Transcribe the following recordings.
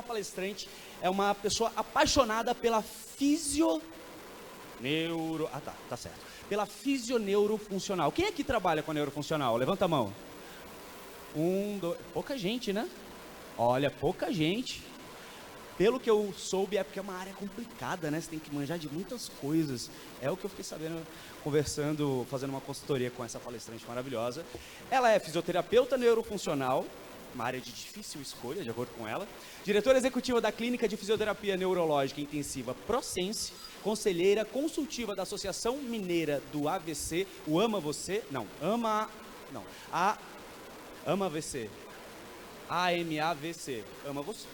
próxima palestrante é uma pessoa apaixonada pela pela fisioneurofuncional. Quem aqui trabalha com a neurofuncional? Levanta a mão. Pouca gente, né? Olha, pouca gente. Pelo que eu soube, é porque é uma área complicada, né? Você tem que manjar de muitas coisas. É o que eu fiquei sabendo, conversando, fazendo uma consultoria com essa palestrante maravilhosa. Ela é fisioterapeuta neurofuncional, uma área de difícil escolha, de acordo com ela. Diretora executiva da Clínica de Fisioterapia Neurológica Intensiva Prosense, conselheira consultiva da Associação Mineira do AVC, o Ama Você, AMAVC, Ama Você.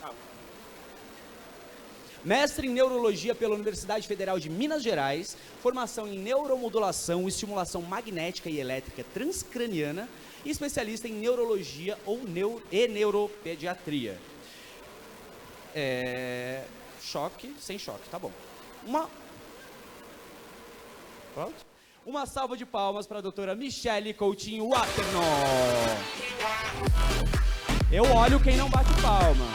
Mestre em Neurologia pela Universidade Federal de Minas Gerais, formação em Neuromodulação e Estimulação Magnética e Elétrica Transcraniana e especialista em Neurologia e Neuropediatria. Sem choque, tá bom. Pronto? Uma salva de palmas para a doutora Michele Coutinho Waternon. Eu olho quem não bate palma.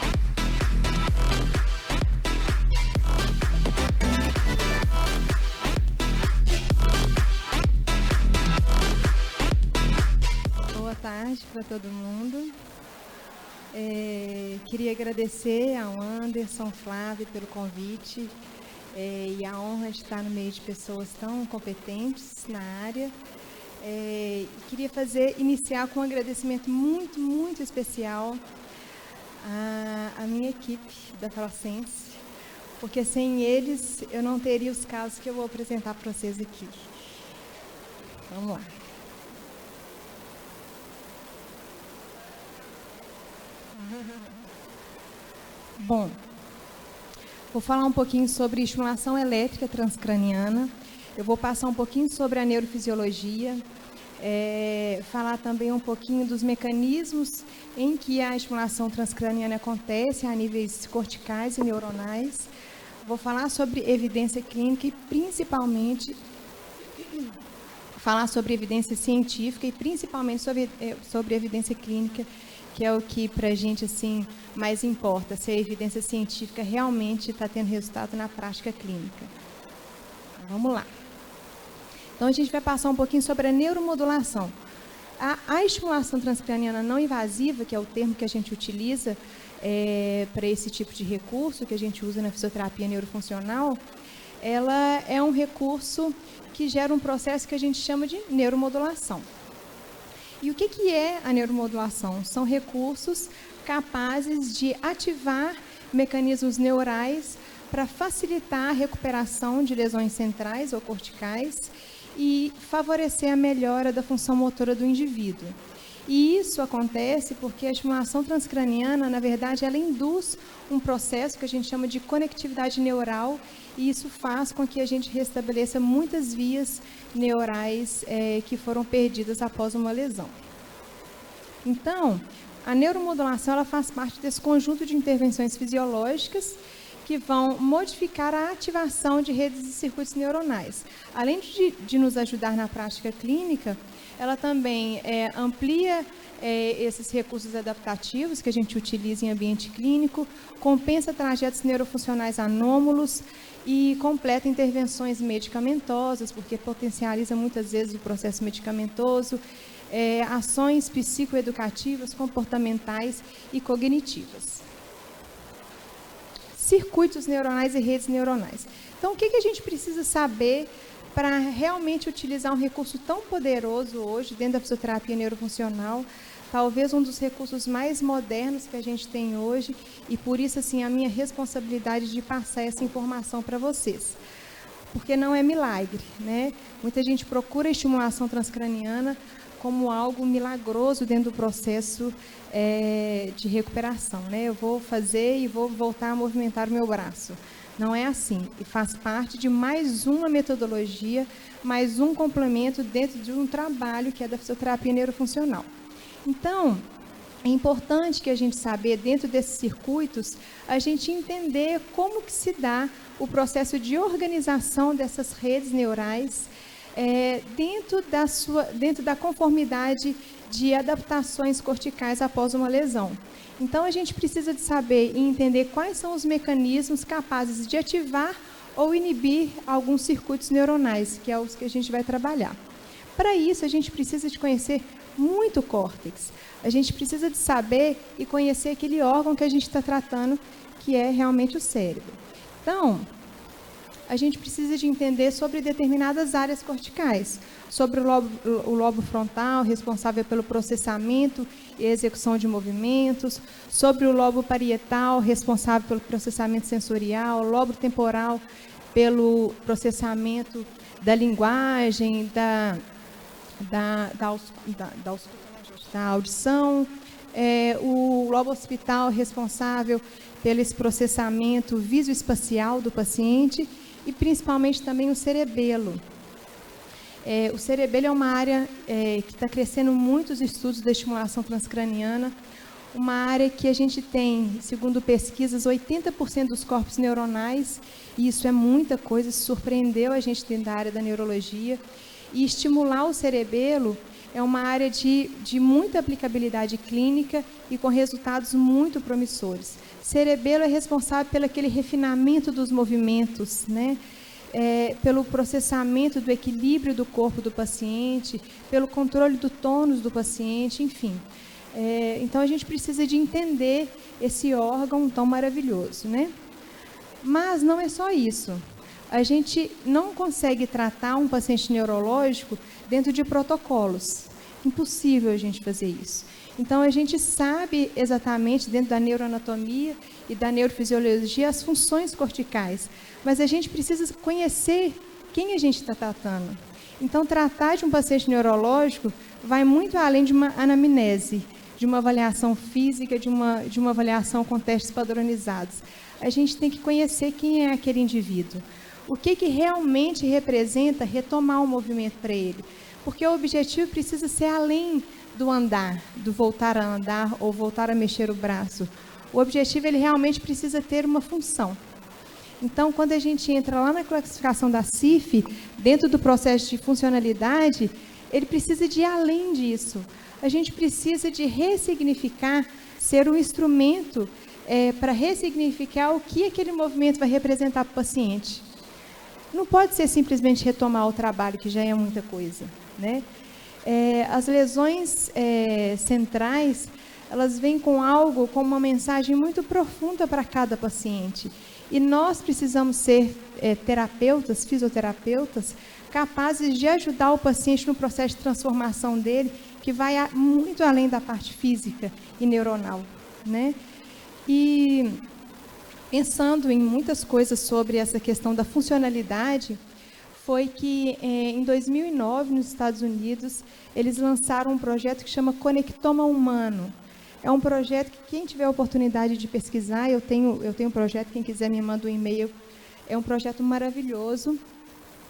Boa tarde para todo mundo. Queria agradecer ao Anderson, Flávio pelo convite e a honra de estar no meio de pessoas tão competentes na área. Queria iniciar com um agradecimento muito, muito especial à minha equipe da Prosense, porque sem eles eu não teria os casos que eu vou apresentar para vocês aqui. Vamos lá. Bom, vou falar um pouquinho sobre estimulação elétrica transcraniana, eu vou passar um pouquinho sobre a neurofisiologia, falar também um pouquinho dos mecanismos em que a estimulação transcraniana acontece a níveis corticais e neuronais, vou falar sobre evidência clínica e principalmente falar sobre evidência científica e principalmente sobre evidência clínica, que é o que para a gente assim, mais importa, se a evidência científica realmente está tendo resultado na prática clínica. Vamos lá. Então, a gente vai passar um pouquinho sobre a neuromodulação. A estimulação transcraniana não invasiva, que é o termo que a gente utiliza para esse tipo de recurso, que a gente usa na fisioterapia neurofuncional, ela é um recurso que gera um processo que a gente chama de neuromodulação. E o que é a neuromodulação? São recursos capazes de ativar mecanismos neurais para facilitar a recuperação de lesões centrais ou corticais e favorecer a melhora da função motora do indivíduo. E isso acontece porque a estimulação transcraniana, na verdade, ela induz um processo que a gente chama de conectividade neural, e isso faz com que a gente restabeleça muitas vias neurais que foram perdidas após uma lesão. Então, a neuromodulação ela faz parte desse conjunto de intervenções fisiológicas que vão modificar a ativação de redes e circuitos neuronais. Além de nos ajudar na prática clínica, ela também amplia esses recursos adaptativos que a gente utiliza em ambiente clínico, compensa trajetos neurofuncionais anômalos e completa intervenções medicamentosas, porque potencializa muitas vezes o processo medicamentoso, ações psicoeducativas, comportamentais e cognitivas. Circuitos neuronais e redes neuronais. Então, o que a gente precisa saber para realmente utilizar um recurso tão poderoso hoje dentro da fisioterapia neurofuncional, talvez um dos recursos mais modernos que a gente tem hoje, e por isso assim a minha responsabilidade de passar essa informação para vocês. Porque não é milagre, né? Muita gente procura a estimulação transcraniana como algo milagroso dentro do processo de recuperação, né? Eu vou fazer e vou voltar a movimentar o meu braço. Não é assim, e faz parte de mais uma metodologia, mais um complemento dentro de um trabalho que é da fisioterapia neurofuncional. Então, é importante que a gente saber, dentro desses circuitos, a gente entender como que se dá o processo de organização dessas redes neurais dentro da conformidade de adaptações corticais após uma lesão. Então, a gente precisa de saber e entender quais são os mecanismos capazes de ativar ou inibir alguns circuitos neuronais, que é os que a gente vai trabalhar. Para isso, a gente precisa de conhecer muito o córtex. A gente precisa de saber e conhecer aquele órgão que a gente está tratando, que é realmente o cérebro. Então, a gente precisa de entender sobre determinadas áreas corticais, sobre o lobo frontal, responsável pelo processamento e execução de movimentos, sobre o lobo parietal, responsável pelo processamento sensorial, o lobo temporal, pelo processamento da linguagem, da audição, o lobo occipital, responsável pelo esse processamento visoespacial do paciente, e principalmente também o cerebelo. O cerebelo é uma área que está crescendo muitos estudos da estimulação transcraniana, uma área que a gente tem, segundo pesquisas, 80% dos corpos neuronais, e isso é muita coisa, surpreendeu a gente dentro da área da neurologia, e estimular o cerebelo é uma área de muita aplicabilidade clínica e com resultados muito promissores. Cerebelo é responsável pelo aquele refinamento dos movimentos, né? Pelo processamento do equilíbrio do corpo do paciente, pelo controle do tônus do paciente, enfim. Então, a gente precisa de entender esse órgão tão maravilhoso, né? Mas não é só isso. A gente não consegue tratar um paciente neurológico dentro de protocolos. Impossível a gente fazer isso. Então, a gente sabe exatamente, dentro da neuroanatomia e da neurofisiologia, as funções corticais. Mas a gente precisa conhecer quem a gente está tratando. Então, tratar de um paciente neurológico vai muito além de uma anamnese, de uma avaliação física, de uma avaliação com testes padronizados. A gente tem que conhecer quem é aquele indivíduo. O que realmente representa retomar o movimento para ele. Porque o objetivo precisa ser além do andar, do voltar a andar ou voltar a mexer o braço. O objetivo, ele realmente precisa ter uma função. Então, quando a gente entra lá na classificação da CIF, dentro do processo de funcionalidade, ele precisa de ir além disso. A gente precisa de ressignificar, ser um instrumento para ressignificar o que aquele movimento vai representar para o paciente. Não pode ser simplesmente retomar o trabalho, que já é muita coisa, né? As lesões centrais, elas vêm com algo, com uma mensagem muito profunda para cada paciente. E nós precisamos ser terapeutas, fisioterapeutas, capazes de ajudar o paciente no processo de transformação dele, que vai muito além da parte física e neuronal, né? E pensando em muitas coisas sobre essa questão da funcionalidade, foi que em 2009, nos Estados Unidos, eles lançaram um projeto que chama Conectoma Humano. É um projeto que quem tiver a oportunidade de pesquisar, eu tenho um projeto, quem quiser me manda um e-mail, é um projeto maravilhoso,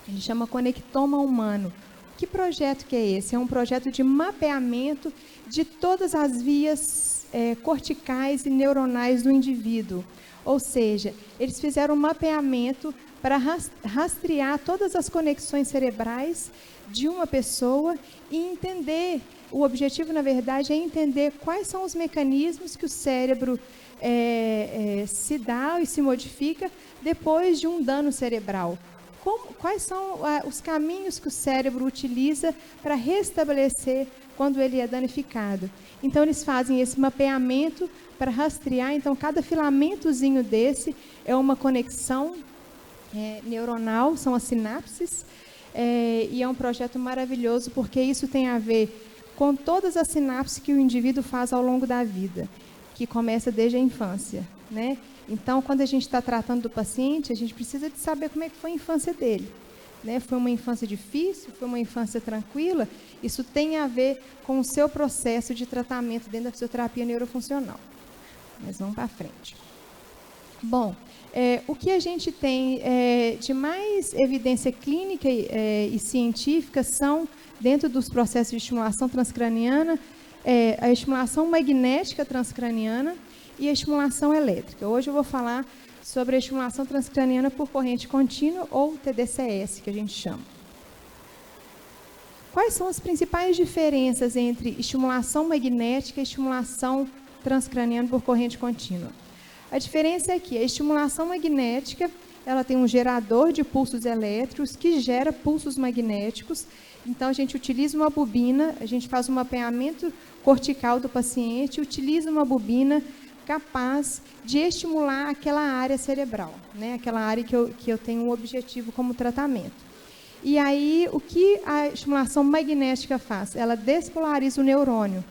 ele chama Conectoma Humano. Que projeto que é esse? É um projeto de mapeamento de todas as vias corticais e neuronais do indivíduo. Ou seja, eles fizeram um mapeamento para rastrear todas as conexões cerebrais de uma pessoa e entender, o objetivo, na verdade, é entender quais são os mecanismos que o cérebro se dá e se modifica depois de um dano cerebral. Quais são os caminhos que o cérebro utiliza para restabelecer quando ele é danificado. Então, eles fazem esse mapeamento para rastrear. Então, cada filamentozinho desse é uma conexão neuronal, são as sinapses, e é um projeto maravilhoso, porque isso tem a ver com todas as sinapses que o indivíduo faz ao longo da vida, que começa desde a infância, né? Então, quando a gente está tratando do paciente, a gente precisa de saber como é que foi a infância dele, né? Foi uma infância difícil? Foi uma infância tranquila? Isso tem a ver com o seu processo de tratamento dentro da fisioterapia neurofuncional. Mas vamos para frente. Bom, o que a gente tem de mais evidência clínica e científica são, dentro dos processos de estimulação transcraniana, a estimulação magnética transcraniana e a estimulação elétrica. Hoje eu vou falar sobre a estimulação transcraniana por corrente contínua, ou TDCS, que a gente chama. Quais são as principais diferenças entre estimulação magnética e estimulação transcraniana por corrente contínua? A diferença é que a estimulação magnética, ela tem um gerador de pulsos elétricos que gera pulsos magnéticos. Então, a gente utiliza uma bobina, a gente faz um mapeamento cortical do paciente, utiliza uma bobina capaz de estimular aquela área cerebral, né? Aquela área que eu tenho um objetivo como tratamento. E aí, o que a estimulação magnética faz? Ela despolariza o neurônio.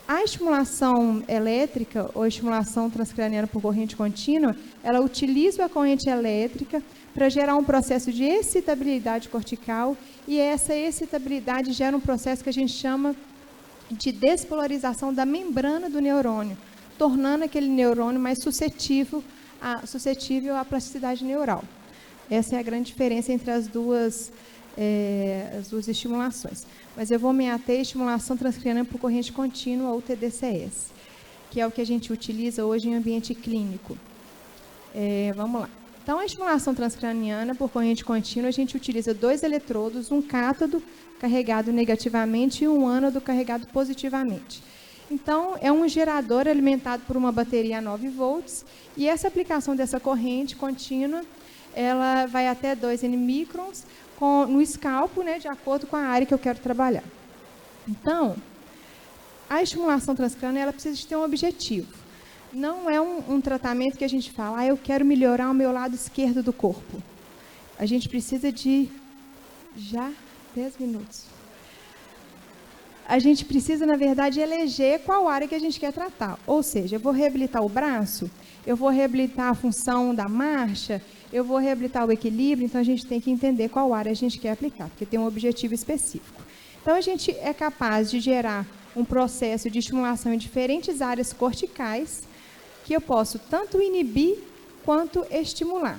A estimulação elétrica, ou estimulação transcraniana por corrente contínua, ela utiliza a corrente elétrica para gerar um processo de excitabilidade cortical, e essa excitabilidade gera um processo que a gente chama de despolarização da membrana do neurônio, tornando aquele neurônio mais suscetível à plasticidade neural. Essa é a grande diferença entre as duas estimulações. Mas eu vou me ater à estimulação transcraniana por corrente contínua, ou TDCS, que é o que a gente utiliza hoje em ambiente clínico. Vamos lá. Então, a estimulação transcraniana por corrente contínua, a gente utiliza 2 eletrodos, um cátodo carregado negativamente e um ânodo carregado positivamente. Então, é um gerador alimentado por uma bateria a 9 volts, e essa aplicação dessa corrente contínua, ela vai até 2 microns no escalpo, né, de acordo com a área que eu quero trabalhar. Então, a estimulação transcraniana, ela precisa de ter um objetivo. Não é um tratamento que a gente fala, eu quero melhorar o meu lado esquerdo do corpo. A gente precisa de, 10 minutos. A gente precisa, na verdade, eleger qual área que a gente quer tratar. Ou seja, eu vou reabilitar o braço, eu vou reabilitar a função da marcha, eu vou reabilitar o equilíbrio, então a gente tem que entender qual área a gente quer aplicar, porque tem um objetivo específico. Então, a gente é capaz de gerar um processo de estimulação em diferentes áreas corticais, que eu posso tanto inibir quanto estimular.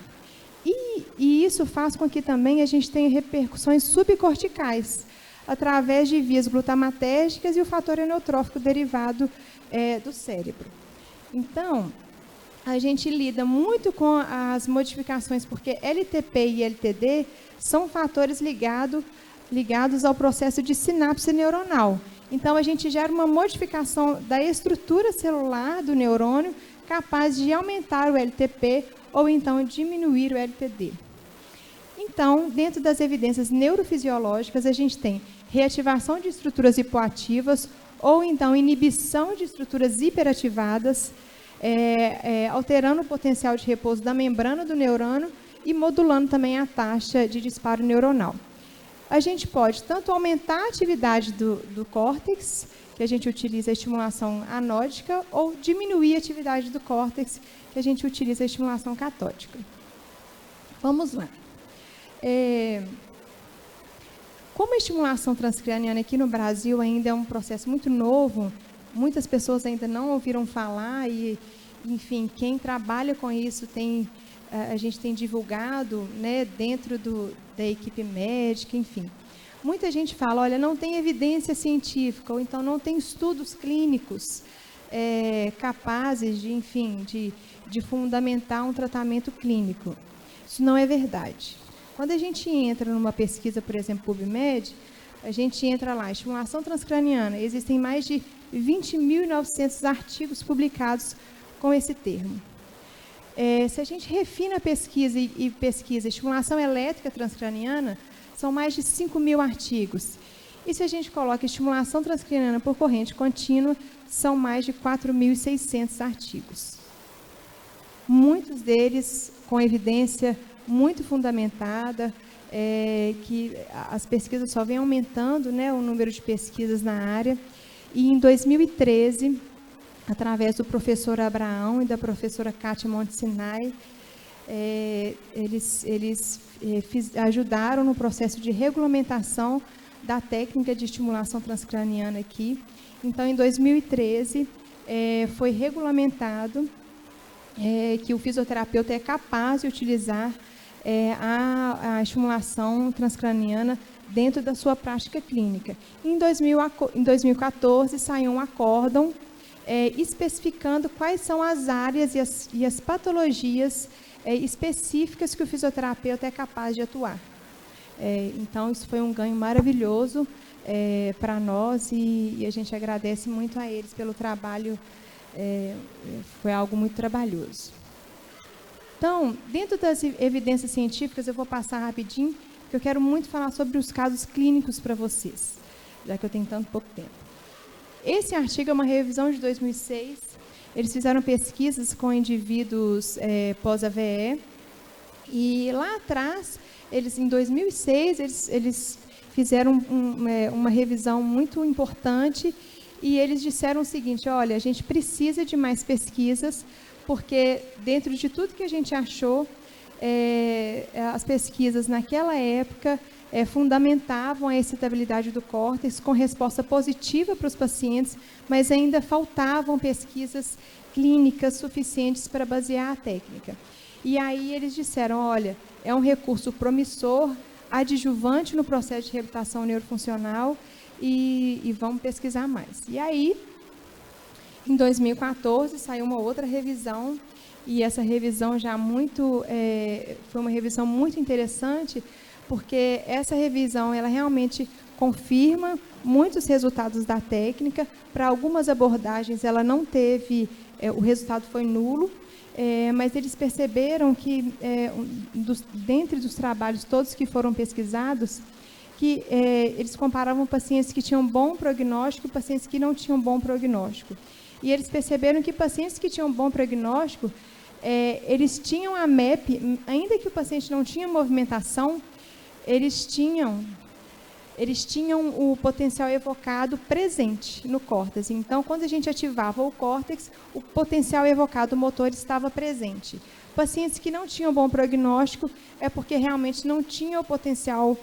E isso faz com que também a gente tenha repercussões subcorticais, através de vias glutamatérgicas e o fator neurotrófico derivado do cérebro. Então, a gente lida muito com as modificações, porque LTP e LTD são fatores ligados ao processo de sinapse neuronal. Então, a gente gera uma modificação da estrutura celular do neurônio, capaz de aumentar o LTP ou então diminuir o LTD. Então, dentro das evidências neurofisiológicas, a gente tem reativação de estruturas hipoativas ou então inibição de estruturas hiperativadas, alterando o potencial de repouso da membrana do neurônio e modulando também a taxa de disparo neuronal. A gente pode tanto aumentar a atividade do córtex, que a gente utiliza a estimulação anódica, ou diminuir a atividade do córtex, que a gente utiliza a estimulação catódica. Vamos lá. Como a estimulação transcraniana aqui no Brasil ainda é um processo muito novo, muitas pessoas ainda não ouviram falar e, enfim, quem trabalha com isso a gente tem divulgado, né, dentro da equipe médica, enfim. Muita gente fala, olha, não tem evidência científica, ou então não tem estudos clínicos capazes de, enfim, de fundamentar um tratamento clínico. Isso não é verdade. Quando a gente entra numa pesquisa, por exemplo, PubMed, a gente entra lá, estimulação transcraniana, existem mais de 20.900 artigos publicados com esse termo. Se a gente refina a pesquisa e pesquisa estimulação elétrica transcraniana, são mais de 5.000 artigos. E se a gente coloca estimulação transcraniana por corrente contínua, são mais de 4.600 artigos. Muitos deles com evidência muito fundamentada, que as pesquisas só vêm aumentando, né, o número de pesquisas na área. E em 2013, através do professor Abraão e da professora Kátia Montesinai, eles ajudaram no processo de regulamentação da técnica de estimulação transcraniana aqui. Então, em 2013, foi regulamentado que o fisioterapeuta é capaz de utilizar a estimulação transcraniana dentro da sua prática clínica. Em 2014, saiu um acórdão especificando quais são as áreas e as patologias específicas que o fisioterapeuta é capaz de atuar. Então, isso foi um ganho maravilhoso para nós e a gente agradece muito a eles pelo trabalho, foi algo muito trabalhoso. Então, dentro das evidências científicas, eu vou passar rapidinho, porque eu quero muito falar sobre os casos clínicos para vocês, já que eu tenho tanto pouco tempo. Esse artigo é uma revisão de 2006, eles fizeram pesquisas com indivíduos pós-AVE, e lá atrás, em 2006, eles fizeram uma revisão muito importante e eles disseram o seguinte: olha, a gente precisa de mais pesquisas, porque dentro de tudo que a gente achou, as pesquisas naquela época fundamentavam a excitabilidade do córtex com resposta positiva para os pacientes, mas ainda faltavam pesquisas clínicas suficientes para basear a técnica. E aí eles disseram, olha, é um recurso promissor, adjuvante no processo de reabilitação neurofuncional e vamos pesquisar mais. E aí, em 2014, saiu uma outra revisão, e essa revisão já foi uma revisão muito interessante, porque essa revisão ela realmente confirma muitos resultados da técnica. Para algumas abordagens, ela não teve, o resultado foi nulo, mas eles perceberam que, dentre os trabalhos todos que foram pesquisados, que eles comparavam pacientes que tinham bom prognóstico e pacientes que não tinham bom prognóstico. E eles perceberam que pacientes que tinham bom prognóstico, eles tinham a MEP, ainda que o paciente não tinha movimentação, eles tinham o potencial evocado presente no córtex. Então, quando a gente ativava o córtex, o potencial evocado motor estava presente. Pacientes que não tinham bom prognóstico é porque realmente não tinham o potencial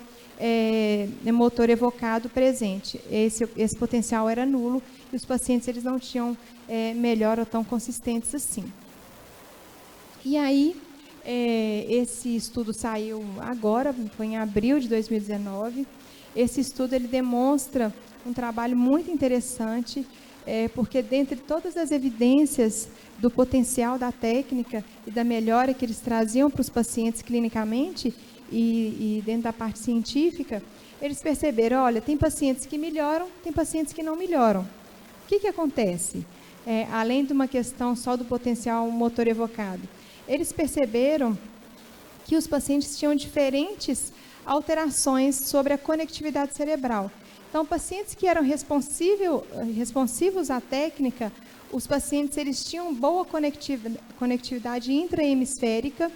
motor evocado presente. Esse potencial era nulo e os pacientes eles não tinham melhora tão consistentes assim. E aí, esse estudo saiu agora, foi em abril de 2019. Esse estudo ele demonstra um trabalho muito interessante, porque dentre todas as evidências do potencial da técnica e da melhora que eles traziam para os pacientes clinicamente e dentro da parte científica, eles perceberam, olha, tem pacientes que melhoram, tem pacientes que não melhoram. O que acontece? Além de uma questão só do potencial motor evocado, eles perceberam que os pacientes tinham diferentes alterações sobre a conectividade cerebral. Então, pacientes que eram responsivos à técnica, os pacientes eles tinham boa conectividade intrahemisférica,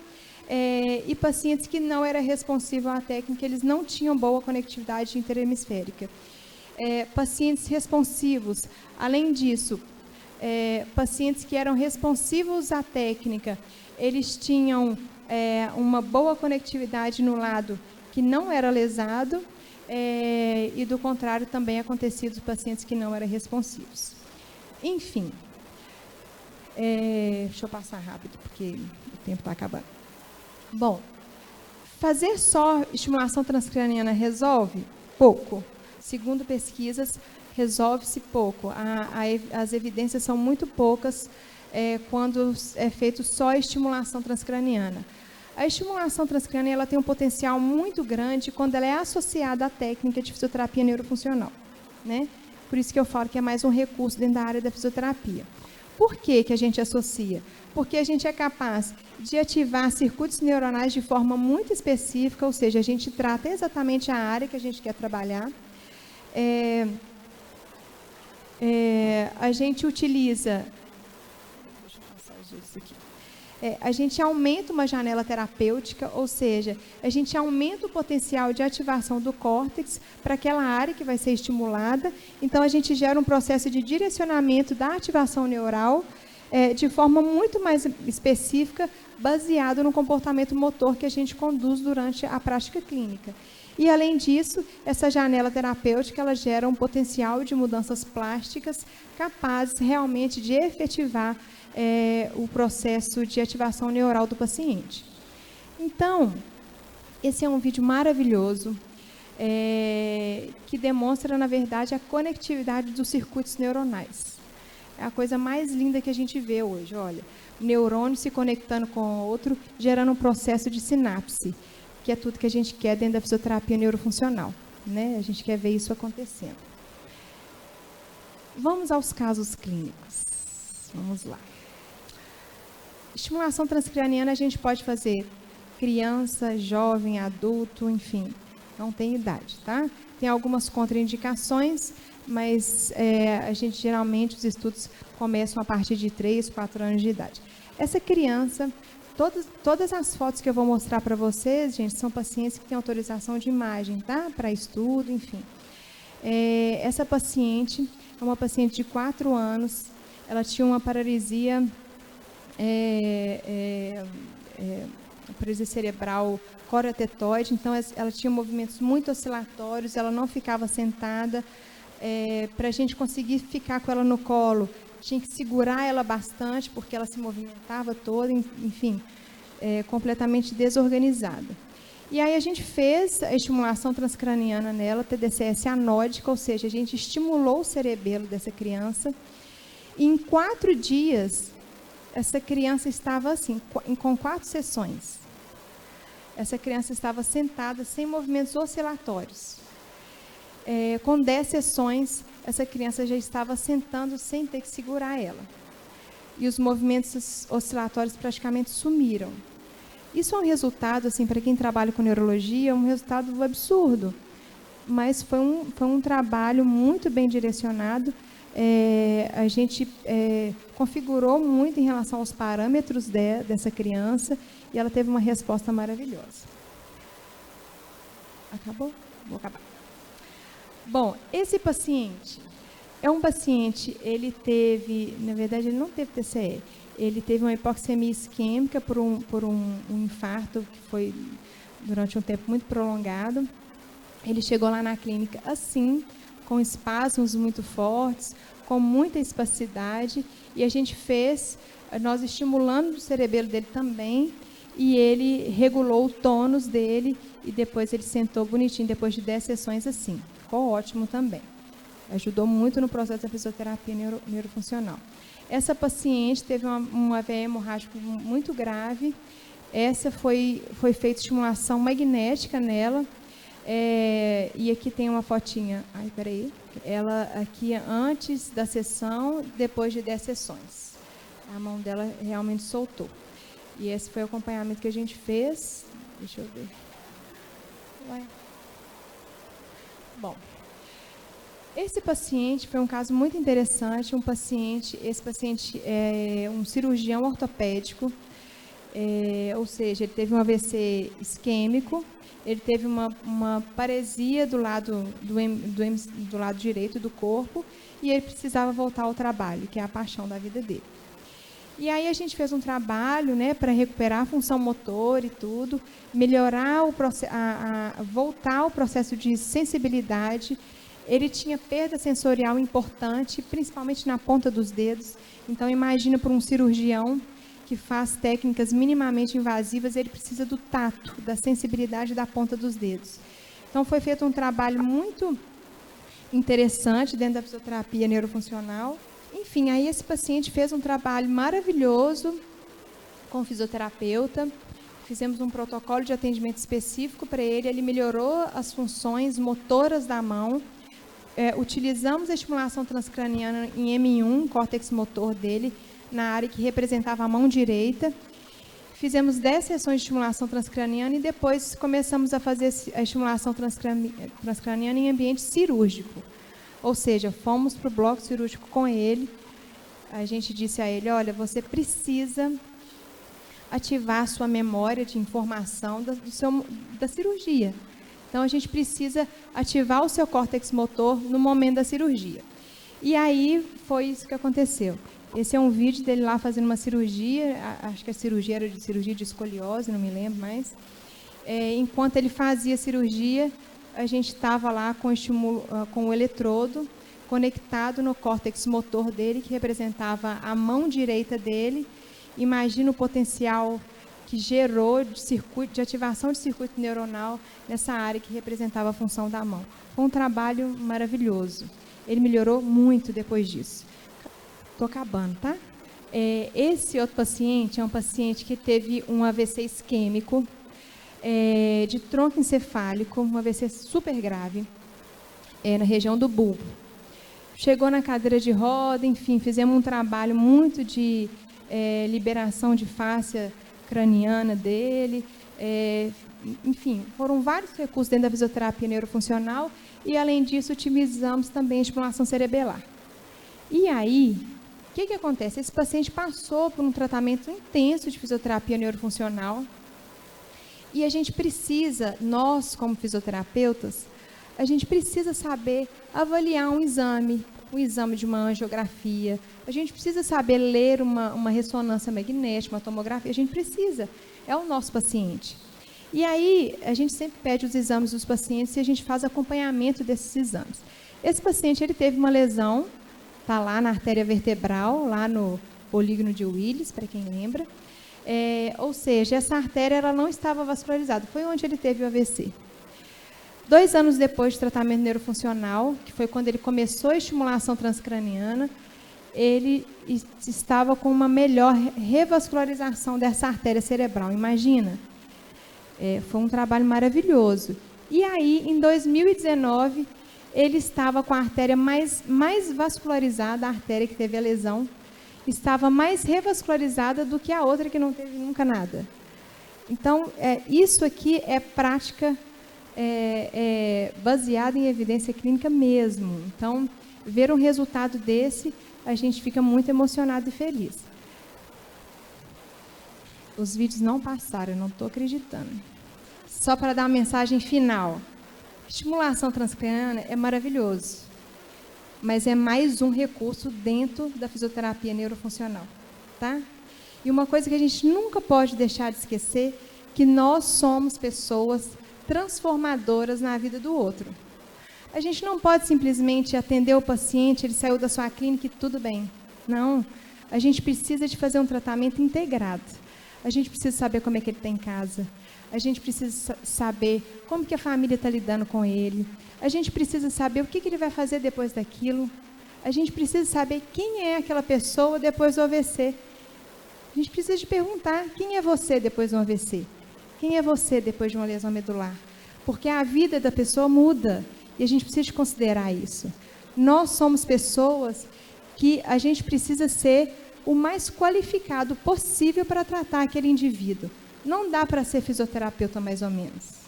e pacientes que não eram responsivos à técnica, eles não tinham boa conectividade interhemisférica. Pacientes responsivos, além disso, pacientes que eram responsivos à técnica, eles tinham uma boa conectividade no lado que não era lesado, e do contrário também acontecia dos pacientes que não eram responsivos. Enfim, deixa eu passar rápido, porque o tempo está acabando. Bom, fazer só estimulação transcraniana resolve? Pouco. Segundo pesquisas, resolve-se pouco. As evidências são muito poucas quando é feito só estimulação transcraniana. A estimulação transcraniana ela tem um potencial muito grande quando ela é associada à técnica de fisioterapia neurofuncional, né? Por isso que eu falo que é mais um recurso dentro da área da fisioterapia. Por que a gente associa? Porque a gente é capaz de ativar circuitos neuronais de forma muito específica, ou seja, a gente trata exatamente a área que a gente quer trabalhar. A gente utiliza... Deixa eu passar isso aqui. A gente aumenta uma janela terapêutica, ou seja, a gente aumenta o potencial de ativação do córtex para aquela área que vai ser estimulada. Então, a gente gera um processo de direcionamento da ativação neural de forma muito mais específica, baseado no comportamento motor que a gente conduz durante a prática clínica. E, além disso, essa janela terapêutica ela gera um potencial de mudanças plásticas capazes realmente de efetivar o processo de ativação neural do paciente. Então, esse é um vídeo maravilhoso que demonstra, na verdade, a conectividade dos circuitos neuronais. É a coisa mais linda que a gente vê hoje, olha, o neurônio se conectando com o outro, gerando um processo de sinapse. que é tudo que a gente quer dentro da fisioterapia neurofuncional, né? A gente quer ver isso acontecendo. Vamos aos casos clínicos. Vamos lá. Estimulação transcraniana a gente pode fazer criança, jovem, adulto, enfim, não tem idade, tá? Tem algumas contraindicações, mas a gente geralmente, os estudos começam a partir de 3, 4 anos de idade. Essa criança, todas as fotos que eu vou mostrar para vocês, gente, são pacientes que têm autorização de imagem, tá? Para estudo, enfim. Essa paciente é uma paciente de 4 anos, ela tinha uma paralisia, paralisia cerebral corotetóide, então ela tinha movimentos muito oscilatórios, ela não ficava sentada. Para a gente conseguir ficar com ela no colo, tinha que segurar ela bastante, porque ela se movimentava toda, enfim, completamente desorganizada. E aí a gente fez a estimulação transcraniana nela, TDCS anódica, ou seja, a gente estimulou o cerebelo dessa criança, e em 4 dias, essa criança estava assim, com 4 sessões. Essa criança estava sentada, sem movimentos oscilatórios. Com 10 sessões, essa criança já estava sentando sem ter que segurar ela. E os movimentos oscilatórios praticamente sumiram. Isso é um resultado, assim, para quem trabalha com neurologia, um resultado absurdo. Mas foi um trabalho muito bem direcionado. A gente configurou muito em relação aos parâmetros dessa criança e ela teve uma resposta maravilhosa. Acabou? Vou acabar. Bom, esse paciente é um paciente, ele teve, na verdade, ele não teve TCE, ele teve uma hipoxemia isquêmica por um infarto que foi durante um tempo muito prolongado. Ele chegou lá na clínica assim, com espasmos muito fortes, com muita espasticidade, e a gente nós estimulando o cerebelo dele também, e ele regulou o tônus dele, e depois ele sentou bonitinho, depois de 10 sessões assim. Ficou ótimo também. Ajudou muito no processo da fisioterapia neurofuncional. Essa paciente teve um AVE hemorrágico muito grave. Essa foi feita estimulação magnética nela. E aqui tem uma fotinha. Ai, peraí. Ela aqui antes da sessão, depois de 10 sessões. A mão dela realmente soltou. E esse foi o acompanhamento que a gente fez. Deixa eu ver. Vai. Bom, esse paciente foi um caso muito interessante. Esse paciente é um cirurgião ortopédico, ou seja, ele teve um AVC isquêmico, ele teve uma paresia do lado direito do corpo e ele precisava voltar ao trabalho, que é a paixão da vida dele. E aí a gente fez um trabalho, né, para recuperar a função motor e tudo, melhorar voltar ao processo de sensibilidade. Ele tinha perda sensorial importante, principalmente na ponta dos dedos. Então, imagina para um cirurgião que faz técnicas minimamente invasivas, ele precisa do tato, da sensibilidade da ponta dos dedos. Então, foi feito um trabalho muito interessante dentro da fisioterapia neurofuncional. Enfim, aí esse paciente fez um trabalho maravilhoso com o fisioterapeuta. Fizemos um protocolo de atendimento específico para ele. Ele melhorou as funções motoras da mão. Utilizamos a estimulação transcraniana em M1, córtex motor dele, na área que representava a mão direita. Fizemos 10 sessões de estimulação transcraniana e depois começamos a fazer a estimulação transcraniana em ambiente cirúrgico. Ou seja, fomos para o bloco cirúrgico com ele. A gente disse a ele, olha, você precisa ativar a sua memória de informação da cirurgia. Então, a gente precisa ativar o seu córtex motor no momento da cirurgia. E aí, foi isso que aconteceu. Esse é um vídeo dele lá fazendo uma cirurgia, acho que a cirurgia era de cirurgia de escoliose, não me lembro mais. Enquanto ele fazia a cirurgia, a gente estava lá com o eletrodo conectado no córtex motor dele, que representava a mão direita dele. Imagina o potencial que gerou de ativação de circuito neuronal nessa área que representava a função da mão. Foi um trabalho maravilhoso. Ele melhorou muito depois disso. Estou acabando, tá? Esse outro paciente é um paciente que teve um AVC isquêmico. de tronco encefálico, uma AVC super grave, na região do bulbo. Chegou na cadeira de roda, enfim, fizemos um trabalho muito de liberação de fáscia craniana dele, enfim, foram vários recursos dentro da fisioterapia neurofuncional e, além disso, utilizamos também a estimulação cerebelar. E aí, o que acontece? Esse paciente passou por um tratamento intenso de fisioterapia neurofuncional e a gente precisa, nós como fisioterapeutas, a gente precisa saber avaliar um exame de uma angiografia, a gente precisa saber ler uma ressonância magnética, uma tomografia, a gente precisa, é o nosso paciente. E aí, a gente sempre pede os exames dos pacientes e a gente faz acompanhamento desses exames. Esse paciente, ele teve uma lesão, está lá na artéria vertebral, lá no polígono de Willis, para quem lembra, ou seja, essa artéria ela não estava vascularizada, foi onde ele teve o AVC. 2 anos depois de tratamento neurofuncional, que foi quando ele começou a estimulação transcraniana, ele estava com uma melhor revascularização dessa artéria cerebral. Imagina, foi um trabalho maravilhoso. E aí, em 2019, ele estava com a artéria mais vascularizada, a artéria que teve a lesão, estava mais revascularizada do que a outra que não teve nunca nada. Então, isso aqui é prática baseada em evidência clínica mesmo. Então, ver um resultado desse, a gente fica muito emocionado e feliz. Os vídeos não passaram, eu não estou acreditando. Só para dar uma mensagem final. Estimulação transcraniana é maravilhoso, mas é mais um recurso dentro da fisioterapia neurofuncional, tá? E uma coisa que a gente nunca pode deixar de esquecer, que nós somos pessoas transformadoras na vida do outro. A gente não pode simplesmente atender o paciente, ele saiu da sua clínica e tudo bem. Não, a gente precisa de fazer um tratamento integrado. A gente precisa saber como é que ele está em casa. A gente precisa saber como que a família está lidando com ele. A gente precisa saber o que ele vai fazer depois daquilo. A gente precisa saber quem é aquela pessoa depois do AVC. A gente precisa de perguntar, quem é você depois do AVC? Quem é você depois de uma lesão medular? Porque a vida da pessoa muda e a gente precisa de considerar isso. Nós somos pessoas que a gente precisa ser o mais qualificado possível para tratar aquele indivíduo. Não dá para ser fisioterapeuta mais ou menos.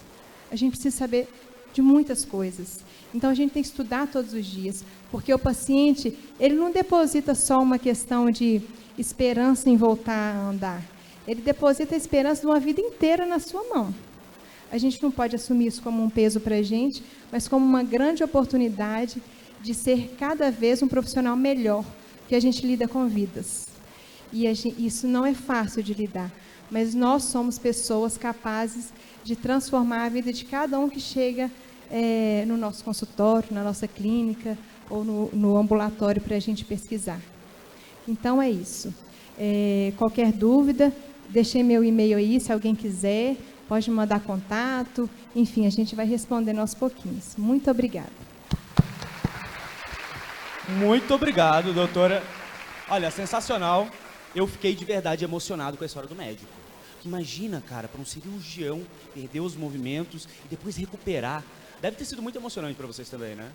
A gente precisa saber de muitas coisas. Então, a gente tem que estudar todos os dias, porque o paciente, ele não deposita só uma questão de esperança em voltar a andar. Ele deposita a esperança de uma vida inteira na sua mão. A gente não pode assumir isso como um peso para a gente, mas como uma grande oportunidade de ser cada vez um profissional melhor, que a gente lida com vidas. E isso não é fácil de lidar, mas nós somos pessoas capazes de transformar a vida de cada um que chega no nosso consultório, na nossa clínica ou no ambulatório para a gente pesquisar. Então é isso. Qualquer dúvida, deixei meu e-mail aí, se alguém quiser, pode mandar contato, enfim, a gente vai respondendo aos pouquinhos. Muito obrigada. Muito obrigado, doutora. Olha, sensacional. Eu fiquei de verdade emocionado com a história do médico. Imagina, cara, para um cirurgião perder os movimentos e depois recuperar. Deve ter sido muito emocionante para vocês também, né?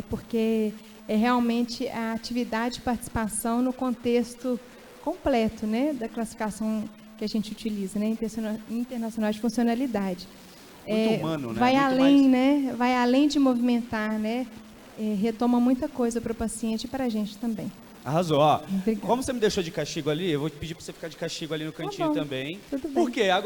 Porque é realmente a atividade de participação no contexto completo, né, da classificação que a gente utiliza, né, internacional de funcionalidade. Muito humano, né? Vai muito além, mais... né? Vai além de movimentar, né? Retoma muita coisa para o paciente e para a gente também. Arrasou, ó. Obrigada. Como você me deixou de castigo ali, eu vou te pedir para você ficar de castigo ali no cantinho também. Tudo bem. Por quê? Agora